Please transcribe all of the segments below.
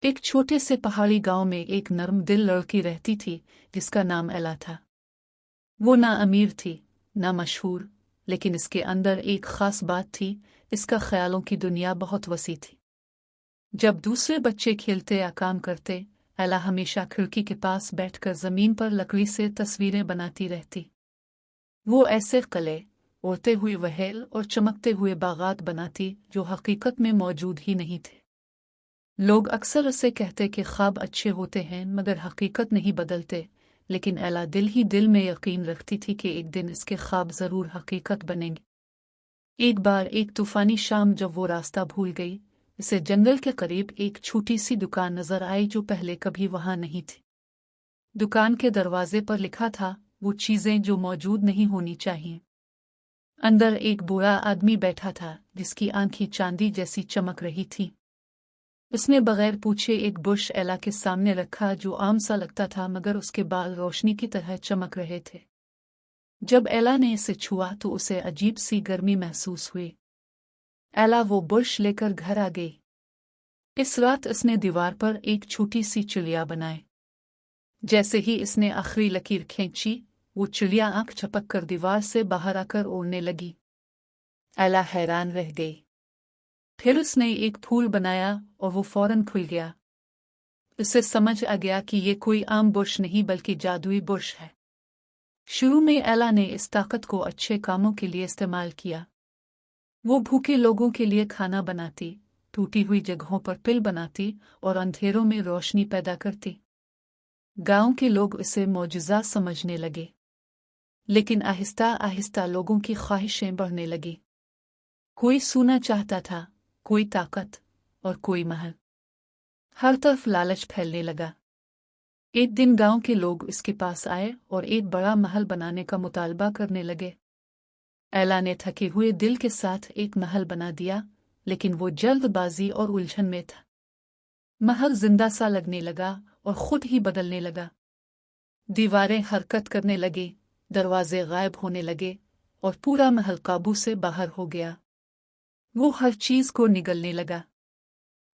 एक छोटे से पहाड़ी गांव में एक नर्म दिल लड़की रहती थी जिसका नाम एला था। वो ना अमीर थी ना मशहूर, लेकिन इसके अंदर एक खास बात थी। इसका ख्यालों की दुनिया बहुत वसी थी। जब दूसरे बच्चे खेलते या काम करते, एला हमेशा खिड़की के पास बैठकर जमीन पर लकड़ी से तस्वीरें बनाती रहती। वो ऐसे कले, उड़ते हुए वहेल और चमकते हुए बागात बनाती जो हकीकत में मौजूद ही नहीं थे। लोग अक्सर उसे कहते कि ख्वाब अच्छे होते हैं मगर हकीकत नहीं बदलते, लेकिन एला दिल ही दिल में यकीन रखती थी कि एक दिन इसके ख्वाब जरूर हकीकत बनेंगे। एक बार एक तूफानी शाम जब वो रास्ता भूल गई, इसे जंगल के करीब एक छोटी सी दुकान नजर आई जो पहले कभी वहां नहीं थी। दुकान के दरवाजे पर लिखा था, वो चीजें जो मौजूद नहीं होनी चाहिए। अंदर एक बूढ़ा आदमी बैठा था जिसकी आंखें चांदी जैसी चमक रही थी। उसने बगैर पूछे एक बुश एला के सामने रखा जो आम सा लगता था मगर उसके बाल रोशनी की तरह चमक रहे थे। जब एला ने इसे छुआ तो उसे अजीब सी गर्मी महसूस हुई। एला वो बुश लेकर घर आ गई। इस रात उसने दीवार पर एक छोटी सी चिड़िया बनाई। जैसे ही इसने आखिरी लकीर खींची, वो चिड़िया आंख झपक कर दीवार से बाहर आकर उड़ने लगी। एला हैरान रह गई। फिर उसने एक फूल बनाया और वो फौरन खुल गया। उसे समझ आ गया कि ये कोई आम बुश नहीं बल्कि जादुई बुश है। शुरू में एला ने इस ताकत को अच्छे कामों के लिए इस्तेमाल किया। वो भूखे लोगों के लिए खाना बनाती, टूटी हुई जगहों पर पिल बनाती और अंधेरों में रोशनी पैदा करती। गांव के लोग इसे मौजूजा समझने लगे। लेकिन आहिस्ता आहिस्ता लोगों की ख्वाहिशें बढ़ने लगी। कोई सोना चाहता था, कोई ताकत और कोई महल। हर तरफ लालच फैलने लगा। एक दिन गांव के लोग इसके पास आए और एक बड़ा महल बनाने का मुतालबा करने लगे। एला ने थके हुए दिल के साथ एक महल बना दिया, लेकिन वो जल्दबाजी और उलझन में था। महल जिंदा सा लगने लगा और खुद ही बदलने लगा। दीवारें हरकत करने लगी, दरवाजे गायब होने लगे और पूरा महल काबू से बाहर हो गया। वो हर चीज को निगलने लगा।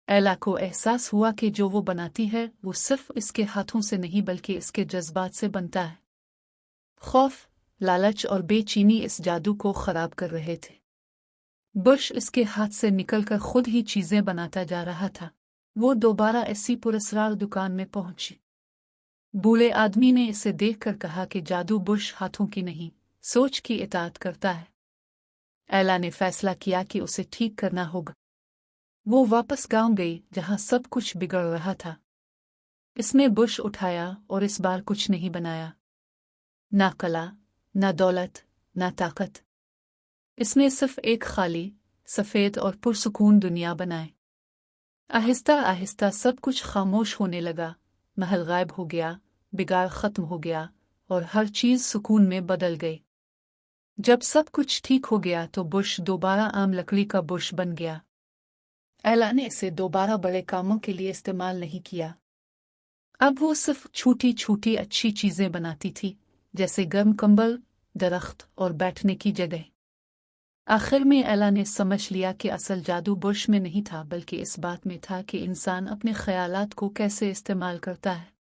एला को एहसास हुआ कि जो वो बनाती है वो सिर्फ इसके हाथों से नहीं बल्कि इसके जज्बात से बनता है। खौफ, लालच और बेचैनी इस जादू को खराब कर रहे थे। बुश इसके हाथ से निकलकर खुद ही चीजें बनाता जा रहा था। वो दोबारा ऐसी पुरस्कार दुकान में पहुंची। बूढ़े आदमी ने इसे देखकर कहा कि जादू बुश हाथों की नहीं, सोच की इताअत करता है। एला ने फैसला किया कि उसे ठीक करना होगा। वो वापस गांव गई जहां सब कुछ बिगड़ रहा था। इसने बुश उठाया और इस बार कुछ नहीं बनाया। ना कला, ना दौलत, ना ताकत। इसने सिर्फ एक खाली, सफेद और पुरसुकून दुनिया बनाई। आहिस्ता आहिस्ता सब कुछ खामोश होने लगा। महल गायब हो गया, बिगाड़ खत्म हो गया और हर चीज सुकून में बदल गई। जब सब कुछ ठीक हो गया तो बुश दोबारा आम लकड़ी का बुश बन गया। एला ने इसे दोबारा बड़े कामों के लिए इस्तेमाल नहीं किया। अब वो सिर्फ छोटी छोटी अच्छी चीजें बनाती थी, जैसे गर्म कंबल, दरख्त और बैठने की जगह। आखिर में एला ने समझ लिया कि असल जादू बुश में नहीं था बल्कि इस बात में था कि इंसान अपने ख्यालात को कैसे इस्तेमाल करता है।